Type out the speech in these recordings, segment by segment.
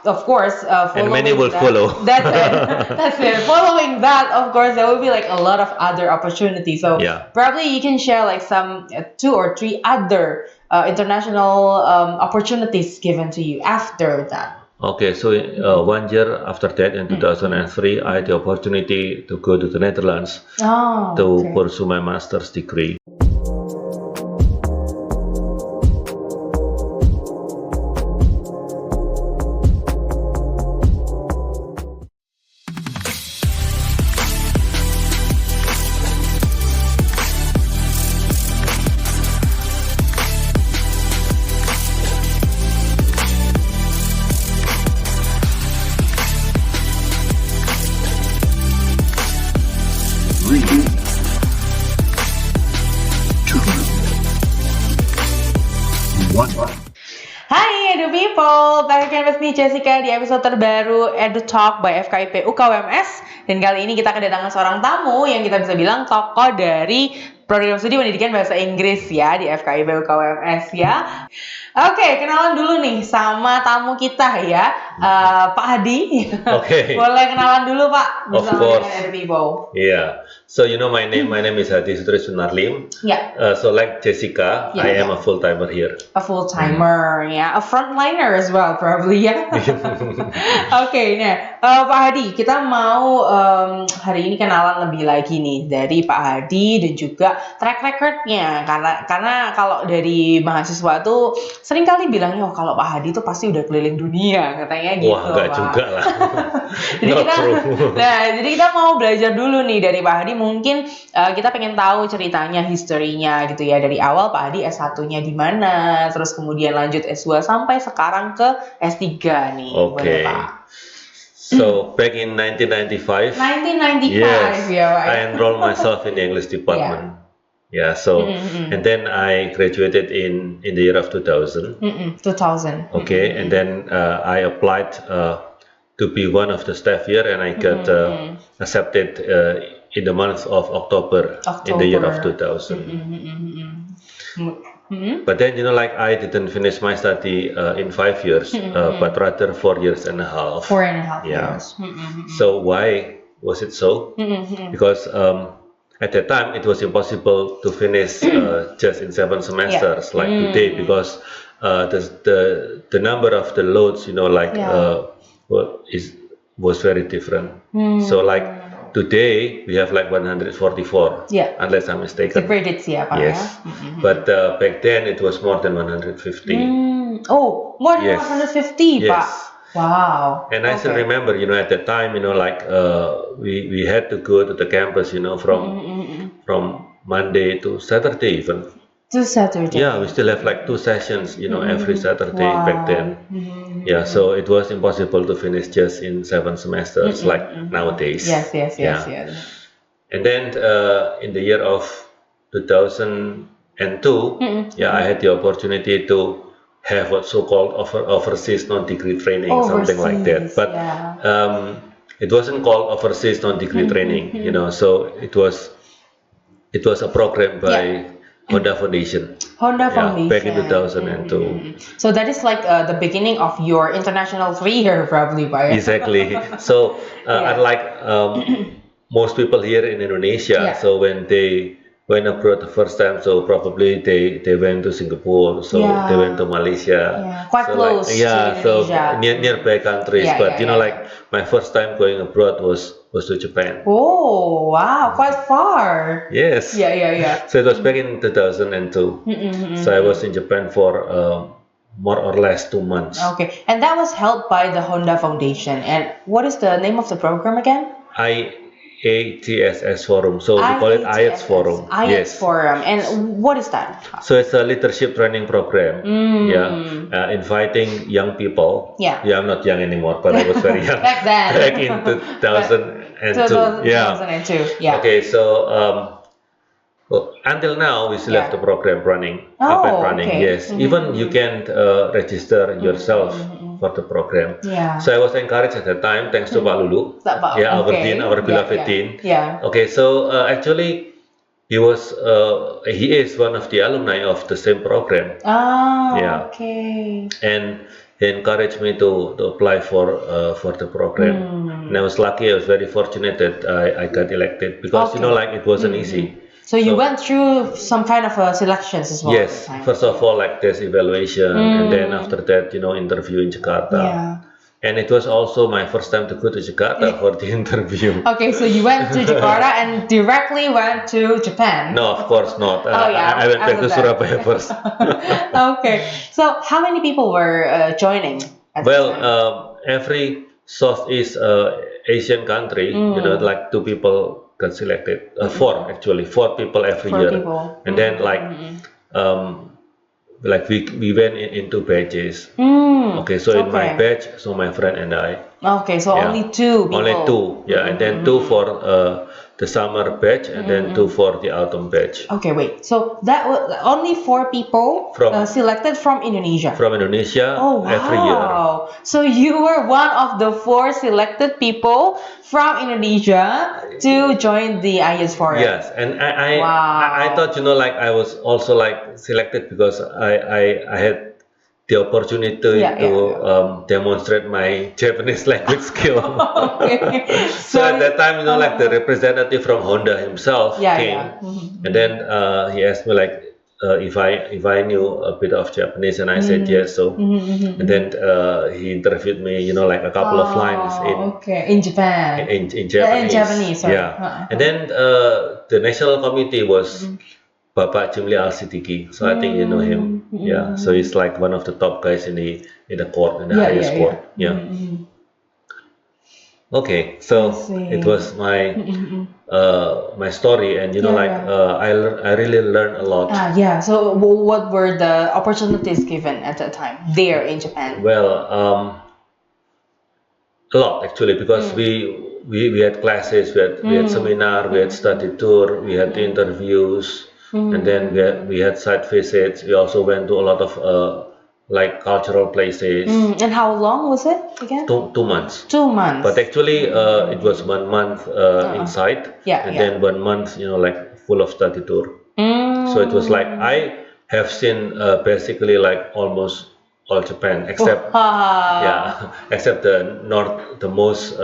of course, And many following will that, follow. that's it. That's it. Following that, of course, there will be like a lot of other opportunities. So Yeah. probably you can share like some two or three other international opportunities given to you after that. Okay, so 1 year after that, in 2003, I had the opportunity to go to the Netherlands Oh, to okay. pursue my master's degree. Hai Edu People, back again with me Jessica di episode terbaru Edu Talk by FKIP UKWMS. Dan kali ini kita kedatangan seorang tamu yang kita bisa bilang tokoh dari program studi pendidikan bahasa Inggris ya di FKIP UKWMS ya. Oke, kenalan dulu nih sama tamu kita ya, Pak Hady. Okay. Boleh kenalan dulu Pak Of bersama course. dengan Edu People. Yeah. So you know my name. My name is Hady Sunarlim. Ya. So like Jessica, Yeah, I am yeah. a full timer here. A full timer, ya, a frontliner as well, probably ya. Oke, nah, Pak Hady, kita mau hari ini kenalan lebih lagi nih dari Pak Hady dan juga track recordnya, karena kalau dari mahasiswa tuh sering kali bilangnya, oh kalau Pak Hady tuh pasti udah keliling dunia, katanya gitu. Wah, enggak Pak. juga lah. Jadi kita mau belajar dulu nih dari Pak Hady. Mungkin kita pengen tahu ceritanya, historinya gitu ya. Dari awal Pak Hady S1-nya di mana, terus kemudian lanjut S2 sampai sekarang ke S3 nih. Boleh Okay. Pak? So back in 1995, 1995 yes, ya Pak. I enrolled myself in the English department. Yeah. So and then I graduated in the year of 2000. 2000. Okay, and then I applied to be one of the staff here, and I got accepted in the month of October in the year of 2000. But then, you know, like I didn't finish my study in 5 years, but rather 4 years and a half. 4.5 Yeah. years. So why was it so? Because at that time it was impossible to finish just in 7 semesters like today, because the number of the loads, you know, like was very different. So like today we have like 144, unless I'm It's mistaken. credits ya Pak Yes, ya. but back then it was more than 150. Oh, more than Yes. 150 Yes. Pak. Wow. And I still remember, you know, at that time, you know, like we had to go to the campus, you know, from Monday to Saturday even. To Saturday. Yeah, we still have like 2 sessions, you know, every Saturday back then. Yeah, so it was impossible to finish just in 7 semesters like nowadays. Yes. And then in the year of 2002, I had the opportunity to have what so-called overseas non-degree training, something like that. But it wasn't called overseas non-degree training, you know. So it was a program by Honda Foundation. Foundation. Back in 2002. So that is like the beginning of your international career, probably, Pak. Exactly. So unlike most people here in Indonesia, so when they went abroad the first time, so probably they went to Singapore, so they went to Malaysia, quite so close like, to so Indonesia. nearby countries. But you know, like my first time going abroad was to Japan. Oh wow, quite far. Yes. Yeah. So it was back in 2002. So I was in Japan for more or less 2 months. Okay, and that was helped by the Honda Foundation. And what is the name of the program again? IATSS Forum. So we call it IATS Forum. IATS Forum. And what is that? So it's a leadership training program. Inviting young people. Yeah, I'm not young anymore, but I was very young back then. Back in 2002. 2002. Yeah. Okay, so until now we still have the program running, up and running. Okay. Yes, even you can register yourself for the program. Yeah. So I was encouraged at that time, thanks to Pak Lulu. Our dean, our beloved dean. Yeah. Okay, so actually he is one of the alumni of the same program. Oh, okay. And he encouraged me to apply for the program. And I was lucky. I was very fortunate that I got elected because like it wasn't easy. So you went through some kind of selections as well. Yes, first of all, like test evaluation, and then after that, interview in Jakarta. Yeah. And it was also my first time to go to Jakarta for the interview. Okay, so you went to Jakarta and directly went to Japan. No, of course not. I went back to Surabaya first. Okay, so how many people were joining? Every Southeast Asian country, like 2 people got selected. 4 actually, 4 people every year. And then we went into batches. Okay, so in my batch, so my friend and I. Okay, so only 2 people. Only 2, yeah, and then 2 for the summer batch, and then 2 for the autumn batch. Okay, wait. So that was only 4 people selected from Indonesia. From Indonesia every year. So you were one of the 4 selected people from Indonesia to join the IELTS for it. Yes, and I thought I was also selected because I had the opportunity to demonstrate my Japanese language skill. So at that time, the representative from Honda himself came, and then he asked me if I knew a bit of Japanese, and I said yes. So and then he interviewed me, a couple of lines in Japan. In Japanese. In Japanese, sorry. Yeah. And then the national committee was Bapak Jimli Al-Siddiqui, so I think you know him. Yeah, so he's like one of the top guys in the court, in the highest court. Yeah. Okay, so it was my my story, and I really learned a lot. So what were the opportunities given at that time there in Japan? Well, a lot actually, because we had classes, we had seminar, we had study tour, we had interviews. And then we had site visits. We also went to a lot of cultural places. And how long was it again? 2 months. 2 months. But actually, it was 1 month inside, and then 1 month, full of study tour. So it was I have seen basically almost all Japan except except the most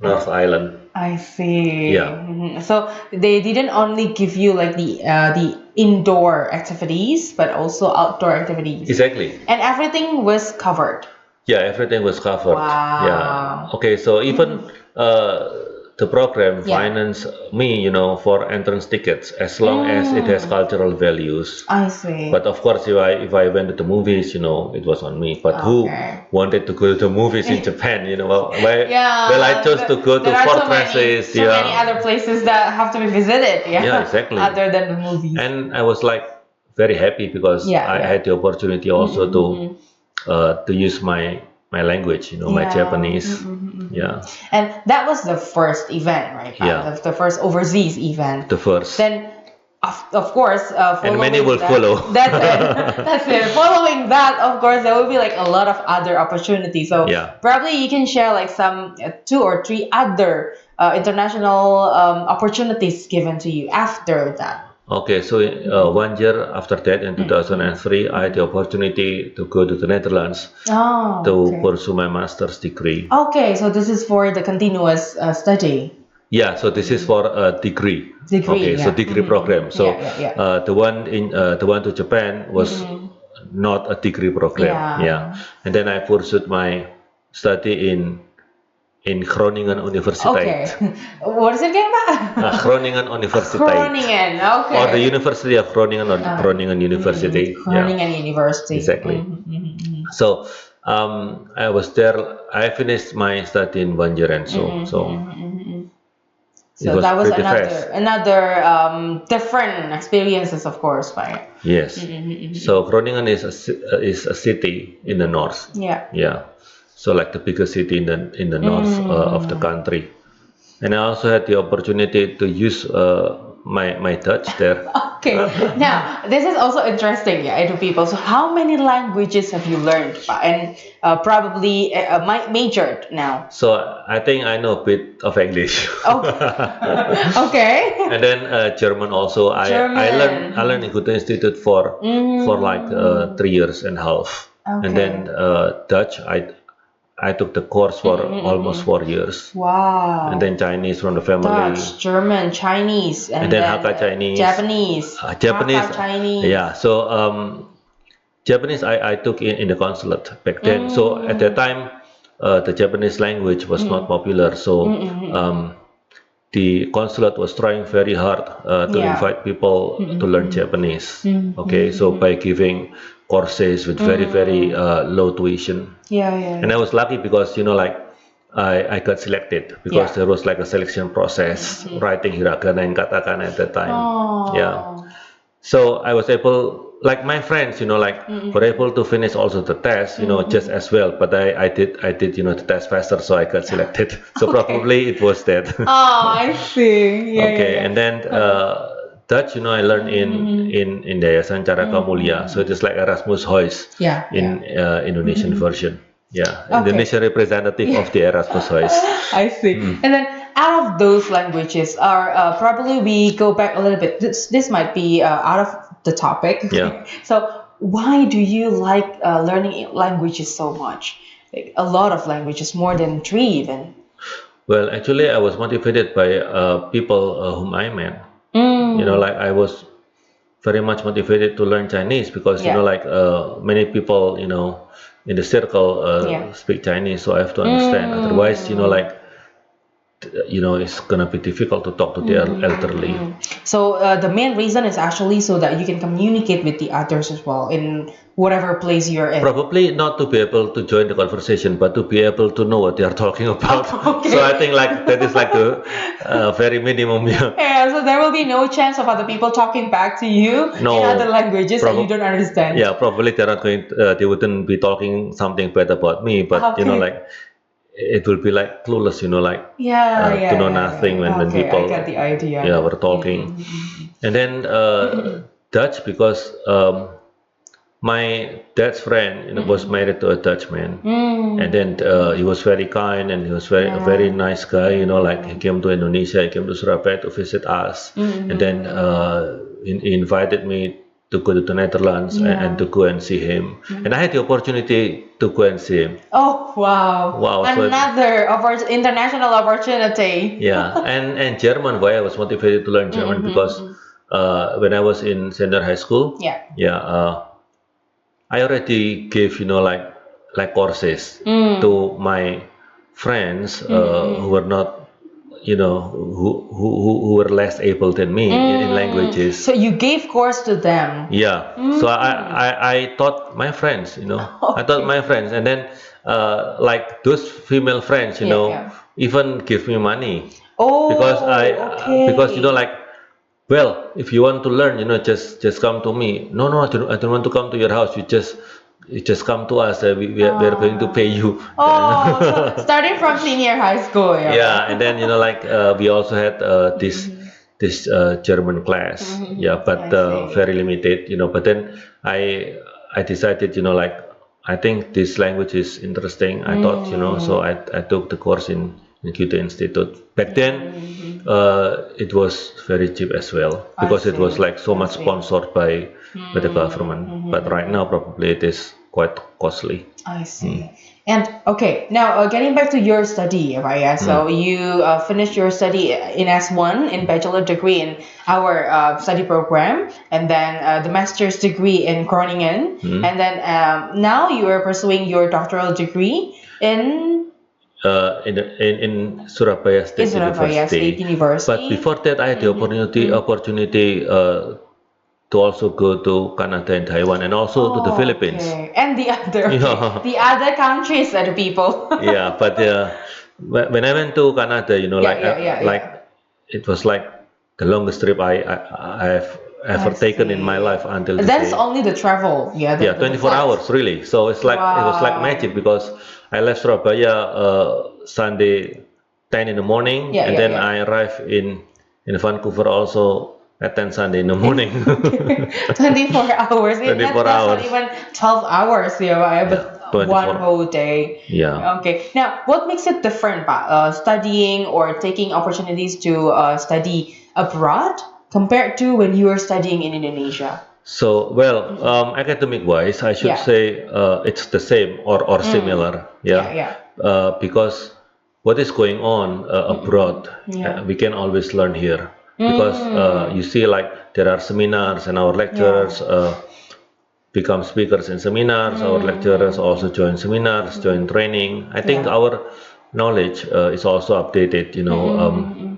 North Island. I see. Yeah. So they didn't only give you the indoor activities, but also outdoor activities. Exactly. And everything was covered. Yeah, everything was covered. Wow. Yeah. Okay, so even the program finance me, for entrance tickets as long as it has cultural values. I see. But of course, if I went to the movies, it was on me. But who wanted to go to the movies in Japan? Well, I chose to go to fortresses. So many other places that have to be visited. Yeah, exactly. Other than the movies. And I was very happy because I had the opportunity also to use my language, my Japanese. Yeah. And that was the first event, right? The first overseas event. The first. Then, of course, and many will follow. That's it. That's it. Following that, of course, there will be a lot of other opportunities. So probably you can share some 2 or 3 other international opportunities given to you after that. Okay, so 1 year after that, in 2003, I had the opportunity to go to the Netherlands to pursue my master's degree. Okay, so this is for the continuous study. Yeah, so this is for a degree. So degree program. So the one to Japan was not a degree program. Yeah. And then I pursued my study in Groningen Universiteit. Okay. What is it again, Pak? Groningen Universiteit. Groningen, okay. Or the University of Groningen, or Groningen University. Groningen University. Exactly. So I was there. I finished my study in 1 year and so. So that was another different experiences, of course, right? Yes. So Groningen is a city in the north. Yeah. So the biggest city in the north of the country, and I also had the opportunity to use my Dutch there. Okay. Now this is also interesting, Edu People. So how many languages have you learned, and probably majored now? So I think I know a bit of English. Okay. And then German also. I learned in Goethe Institute for 3 years and a half. And then Dutch, I took the course for almost 4 years. Wow. And then Chinese from the family. Dutch, German, Chinese, and then Hakka Chinese. Japanese. Japanese. Hakka Chinese. Yeah. So Japanese I took in the consulate back then. So at that time, the Japanese language was not popular. So the consulate was trying very hard to invite people to learn Japanese. Okay, so by giving courses with very low tuition. And I was lucky because like I got selected because there was like a selection process, writing hiragana and katakana at that time. Yeah. So I was able, like my friends, like were able to finish also the test, just as well. But I did, the test faster, so I got selected. So probably it was that. Oh, I see. Okay, and then Dutch, I learned in Yayasan Caraka Mulia. So it is like Erasmus Hoys in Indonesian version. Yeah, Indonesian representative of the Erasmus Hoys. I see. And then out of those languages, are probably we go back a little bit. This might be out of the topic. Yeah. So why do you like learning languages so much? Like a lot of languages, more than 3 even. Well, actually, I was motivated by people whom I met. Like I was very much motivated to learn Chinese because like many people in the circle speak Chinese, so I have to understand. Otherwise, like it's gonna be difficult to talk to the elderly. So the main reason is actually so that you can communicate with the others as well in whatever place you're in. Probably not to be able to join the conversation, but to be able to know what they are talking about. So I think like that is like the very minimum. Yeah, so there will be no chance of other people talking back to you in other languages that you don't understand. Yeah, probably they're not going. They wouldn't be talking something bad about me, but like it will be like clueless, like to know nothing when people I get the idea. were talking. And then Dutch because my dad's friend was married to a Dutchman, and then he was very kind and he was a very nice guy. Like he came to Indonesia, he came to Surabaya to visit us, and then he invited me to go to the Netherlands and to go and see him. And I had the opportunity to go and see him. Oh wow! Wow! Another international opportunity. Yeah, and German. Why I was motivated to learn German because when I was in senior high school, I already gave like courses to my friends who were not who were less able than me in languages. So you gave course to them. Yeah. So I taught my friends. I taught my friends, and then like those female friends, even give me money. Because because like. Well, if you want to learn, just come to me. No, I don't want to come to your house. You just come to us. We are going to pay you. So starting from senior high school. Yeah, and then like we also had this German class. But very limited. But then I decided, like I think this language is interesting. I thought, so I took the course in Kyoto Institute. Back then. It was very cheap as well because it was like so much sponsored by the government. But right now probably it is quite costly. I see. And okay, now getting back to your study, right? So you finished your study in S1 in bachelor degree in our study program, and then the master's degree in Groningen, and then now you are pursuing your doctoral degree in Surabaya State University. But before that, I had the opportunity to also go to Canada and Taiwan, and also to the Philippines. And the other countries are the people. Yeah, but when I went to Canada, like it was like the longest trip I have ever taken in my life until today. That's only the travel. 24 hours really. So it's like it was like magic because I left Surabaya Sunday 10 in the morning, and then I arrived in Vancouver also at 10 Sunday in the morning. 24 hours. 24 That's hours. not even 12 hours, but 24. one whole day. Yeah. Okay. Now, what makes it different, studying or taking opportunities to study abroad compared to when you were studying in Indonesia? So, well, academic wise, I should Yeah. say it's the same or similar, because what is going on abroad, Yeah. we can always learn here. Because you see, like there are seminars, and our lecturers become speakers in seminars. Our lecturers also join seminars, join training. I think Yeah. our knowledge is also updated,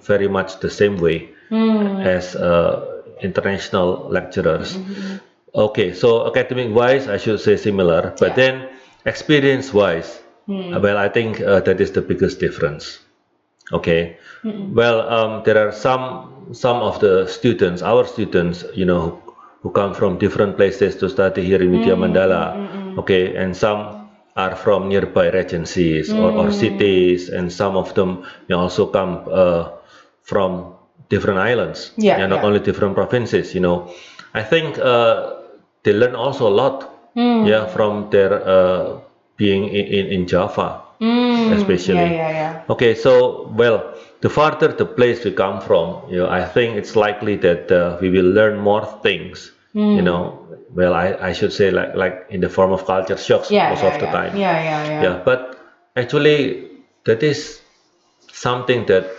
very much the same way as international lecturers. Okay, so academic wise, I should say similar, but then experience wise, well, I think that is the biggest difference. Okay, well, there are some of the students, our students, who come from different places to study here in Widya Mandala. Okay, and some are from nearby regencies or cities, and some of them may also come from different islands, not only different provinces. I think they learn also a lot, from their being in Java, especially. Okay, so well, the farther the place we come from, I think it's likely that we will learn more things. Well, I should say like in the form of culture shocks most of the time. Yeah, but actually that is something that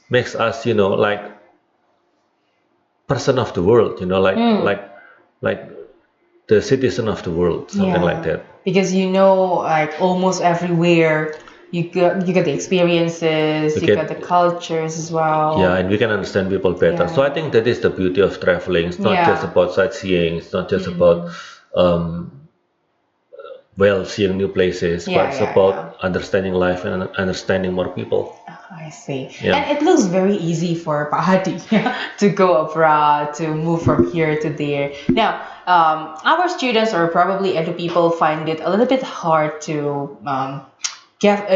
makes us, like person of the world, like the citizen of the world, something like that. Because like almost everywhere you get the experiences, you get the cultures as well. Yeah, and we can understand people better. So I think that is the beauty of traveling. It's not just about sightseeing. It's not just about seeing new places, but it's about understanding life and understanding more people. I see. And it looks very easy for Pak Hady to go abroad, to move from here to there. Now, our students or probably Edu people find it a little bit hard to get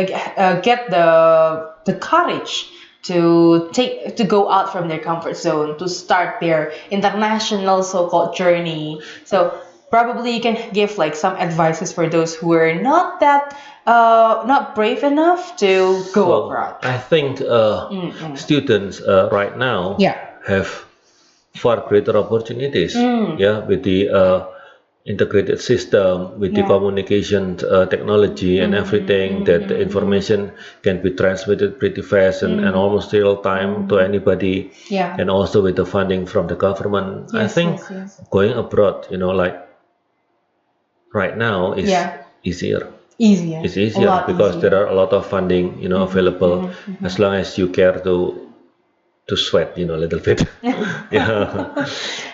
the courage to go out from their comfort zone, to start their international so-called journey. So probably you can give like some advices for those who are not brave enough to go abroad. I think students right now have far greater opportunities, with the integrated system, with the communication technology and everything, that the information can be transmitted pretty fast and almost real time to anybody, and also with the funding from the government. I think going abroad, like right now is easier. It's easier because there are a lot of funding, available, as long as you care to sweat, a little bit.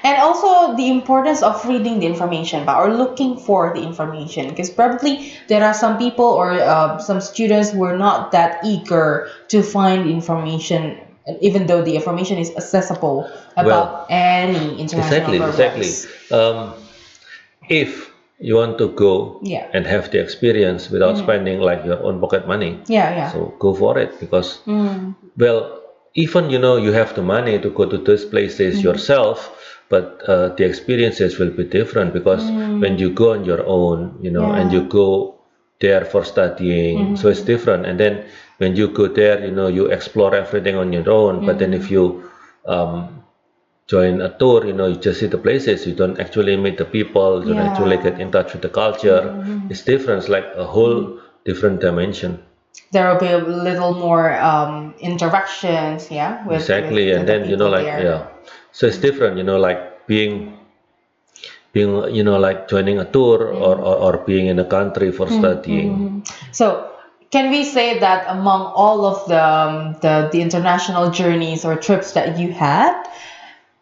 And also the importance of reading the information, or looking for the information, because probably there are some people or some students who are not that eager to find information, even though the information is accessible about any international programs. If you want to go and have the experience without spending like your own pocket money, so go for it, because well, even you have the money to go to those places yourself, but the experiences will be different, because when you go on your own, and you go there for studying, so it's different. And then when you go there, you explore everything on your own. But then if you join a tour, you just see the places, you don't actually meet the people, you don't actually get in touch with the culture. It's different. It's like a whole different dimension. There will be a little more interactions, with exactly, and then so it's different, like being like joining a tour, or being in a country for studying. So can we say that among all of the international journeys or trips that you had,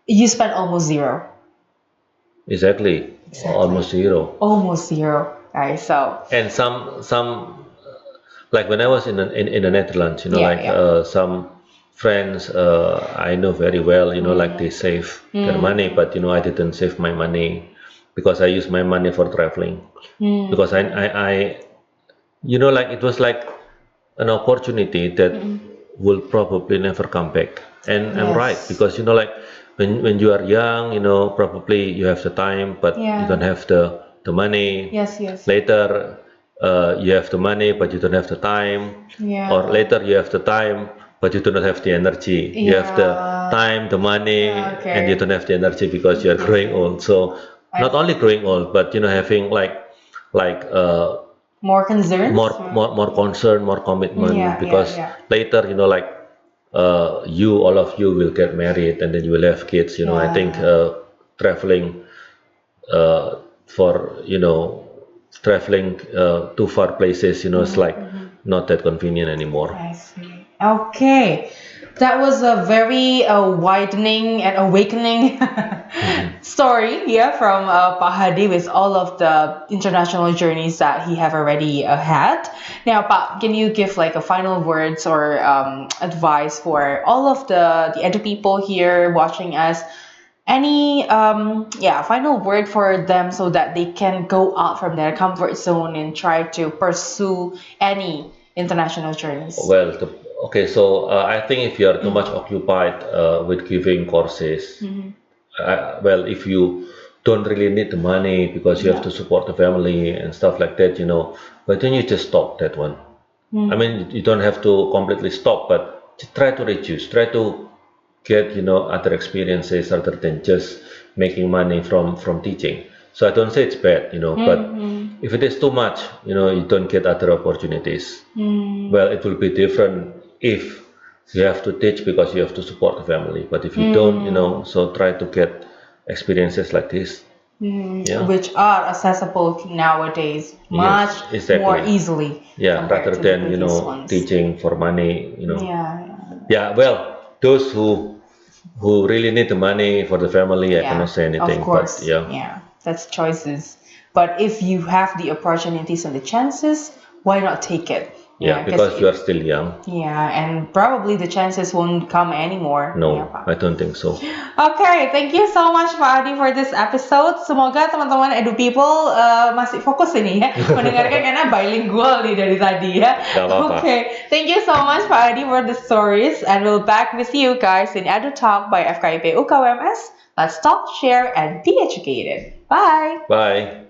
you spent almost zero? Exactly. Almost zero. Almost zero. Right. So and some like when I was in the Netherlands, some friends I know very well, like they save their money, but I didn't save my money, because I use my money for traveling, because I like it was like an opportunity that will probably never come back. And I'm right, because like when you are young, probably you have the time, but you don't have the money. Later you have the money, but you don't have the time. Or later you have the time, but you do not have the energy. You have the time, the money, Okay. and you don't have the energy because you're growing old. So not only growing old, but having like more concerns. more concern, more commitment, Yeah, because yeah. later, like all of you will get married and then you will have kids. I think traveling for traveling to far places, it's like not that convenient anymore. I see. Okay. That was a very widening and awakening story, yeah, from Pak Hady with all of the international journeys that he have already had. Now, Pak, can you give like a final words or advice for all of the Edu people here watching us? Any final word for them so that they can go out from their comfort zone and try to pursue any international journeys? Well, okay, so I think if you are too much occupied with giving courses, well, if you don't really need the money because you have to support the family and stuff like that, why don't you just stop that one? I mean, you don't have to completely stop, but try to reduce, try to get other experiences other than just making money from teaching. So I don't say it's bad, but if it is too much, you don't get other opportunities. Well, it will be different if you have to teach because you have to support the family. But if you don't, so try to get experiences like this. Yeah. Which are accessible nowadays much Yes, exactly. more easily. Yeah, compared rather to the than previous ones. teaching for money. Yeah. Yeah, well, those who really need the money for the family, I cannot say anything. Of course. But yeah. Yeah, that's choices. But if you have the opportunities and the chances, why not take it? Yeah, because you are still young. Yeah, and probably the chances won't come anymore. No, Yeah, Pak. I don't think so. Okay, thank you so much Pak Hady for this episode. Semoga teman-teman Edu People masih fokus ini ya mendengarkan karena bilingual nih dari tadi ya. Gak apa-apa. Okay, thank you so much Pak Hady for the stories, and we'll back with you guys in Edu Talk by FKIP UKWMS. Let's talk, share, and be educated. Bye. Bye.